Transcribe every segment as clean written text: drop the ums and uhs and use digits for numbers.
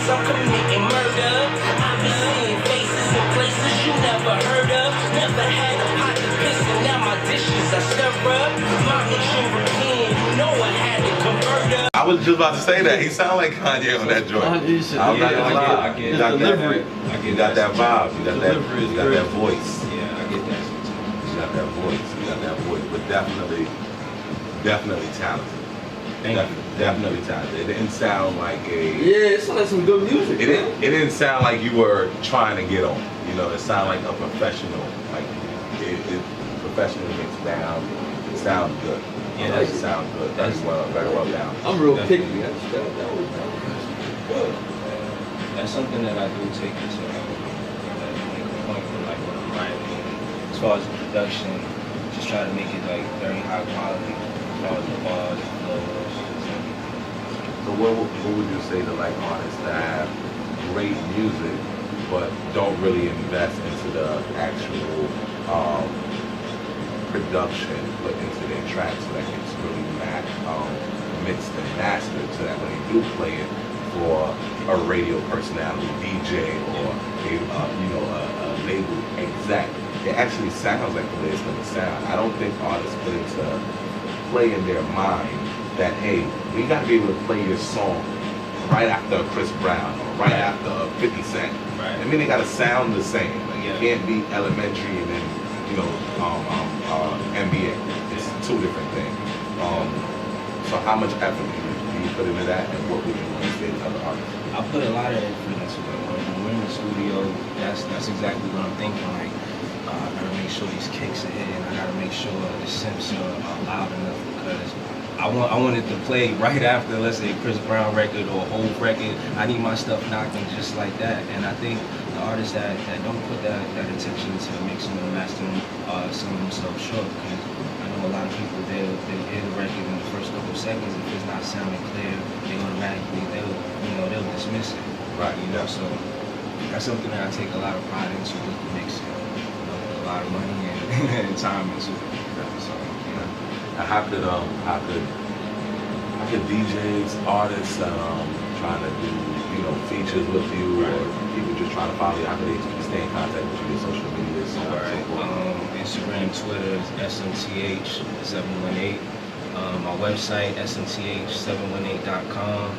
guess I'm committing murder. I be seeing faces in places you never heard of. Never had a pot to piss and now my dishes I stir up. Mountains European, you know I had to convert up. I was just about to say that. He sound like Kanye on that joint. I'm not gonna lie. You got delivery. You got that vibe. You got that voice. Yeah, I get that. You got that voice. You got that voice. But definitely talented. Definitely talented. It didn't sound like Yeah, it sounded like some good music. It didn't sound like you were trying to get on. You know, it sounded like a professional. Like it professionally mixed down. It sounds good. Yeah, it sounds good. Very well down. I'm real picky. That was good. That's something that I do take into make a point for like when I'm writing. As far as the production, just try to make it like very high quality. As far as the bars, the flows. So what would you say to like artists that have great music but don't really invest into the actual production put into their tracks so that it's really mixed and mastered so that when they do play it for a radio personality, DJ or a label exec, it actually sounds like the way it's going to sound. I don't think artists put into play in their mind that, hey, we got to be able to play your song right after Chris Brown or right after 50 Cent. Right. I mean, they got to sound the same. Like, it can't be elementary and then, NBA. It's two different things. So how much effort do you put into that, and what would you want to say to other artists? I put a lot of effort into it. When we're in the studio, that's exactly what I'm thinking. Like, I gotta make sure these kicks are hitting. I gotta make sure the synths are loud enough because I want it to play right after, let's say, a Chris Brown record or a whole record. I need my stuff knocking just like that. And I think the artists that don't put that attention into mixing and mastering selling themselves short. Because I know a lot of people, they'll hear the record in the first couple of seconds. If it's not sounding clear, they automatically, they'll dismiss it. Right. So that's something that I take a lot of pride into with the mixing. Put a lot of money and time into it. So, How could DJs, artists trying to do features with you, or people just trying to follow you? How could they stay in contact with you on social media? So Instagram, Twitter is SMTH718. My website SMTH718.com.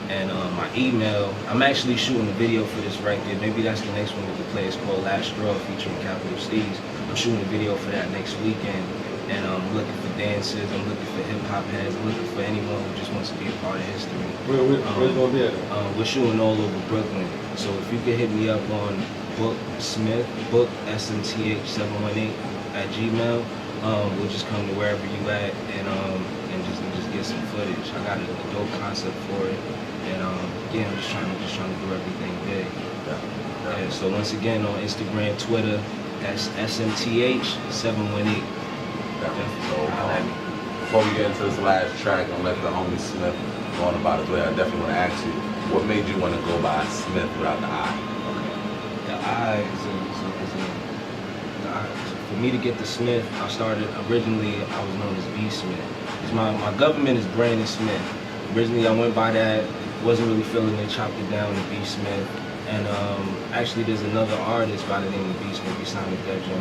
And my email, I'm actually shooting a video for this record. Maybe that's the next one we can play. It's called Last Straw featuring Capital Steez. I'm shooting a video for that next weekend. And I'm looking for dancers, I'm looking for hip-hop heads, I'm looking for anyone who just wants to be a part of history. Where's it going to be at? We're shooting all over Brooklyn. So if you could hit me up on Book Smith, Book SMTH718 at Gmail, we'll just come to wherever you at and just get some footage. I got a dope concept for it. And I'm just trying to do everything big. Yeah, so once again on Instagram, Twitter, that's SMTH718. So, before we get into this last track and let the homie Smith go on about his way, I definitely want to ask you, what made you want to go by Smith without the I? Okay. The I for me to get the Smith, originally I was known as B Smith. My government is Brandon Smith. Originally I went by that, wasn't really feeling it, chopped it down to B Smith. And actually there's another artist by the name of B Smith. He signed with Def Jam,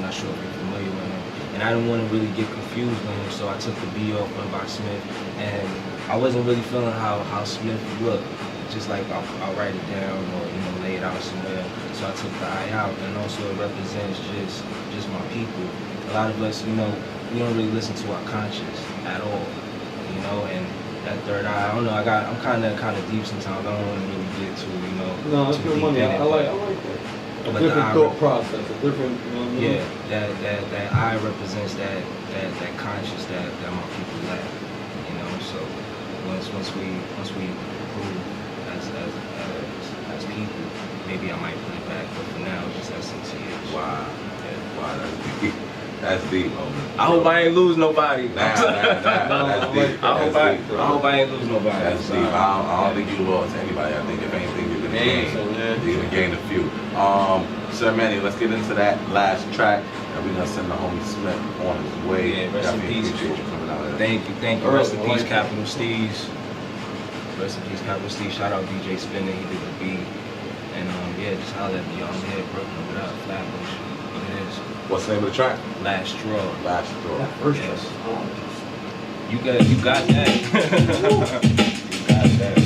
not sure if you're familiar with him. And I didn't want to really get confused with him, so I took the B off, went by Smith. And I wasn't really feeling how Smith looked. Just like I'll write it down or lay it out somewhere. So I took the I out, and also it represents just my people. A lot of us, we don't really listen to our conscience at all, and that third eye, I don't know, I'm kind of deep sometimes. I don't want to really get too, No, that's too good deep money. in it. I like that. A But different thought process, a different, Yeah, that I represents that conscience that my people lack, So once we improve as people, maybe I might put it back. But for now, just SMTH. Wow, that's deep. That's deep, homie. I hope I ain't lose nobody. That's deep. I hope I ain't lose nobody. That's deep. I don't think you lost anybody. I think if anything, you're gonna gain a few. Sir Manny, let's get into that last track, and we're gonna send the homie Smith on his way. Yeah, rest in peace. Appreciate you coming out here. Thank you. Rest in peace, Capital Steez. Rest in peace, Capital C. Shout out DJ Spinner, he did the beat. And yeah, just holler at me, y'all. I'm here, Brooklyn, what up, Flatbush, what it is. What's the name of the track? Last Straw. Last Straw. That first Yes. one. You got that. You got that.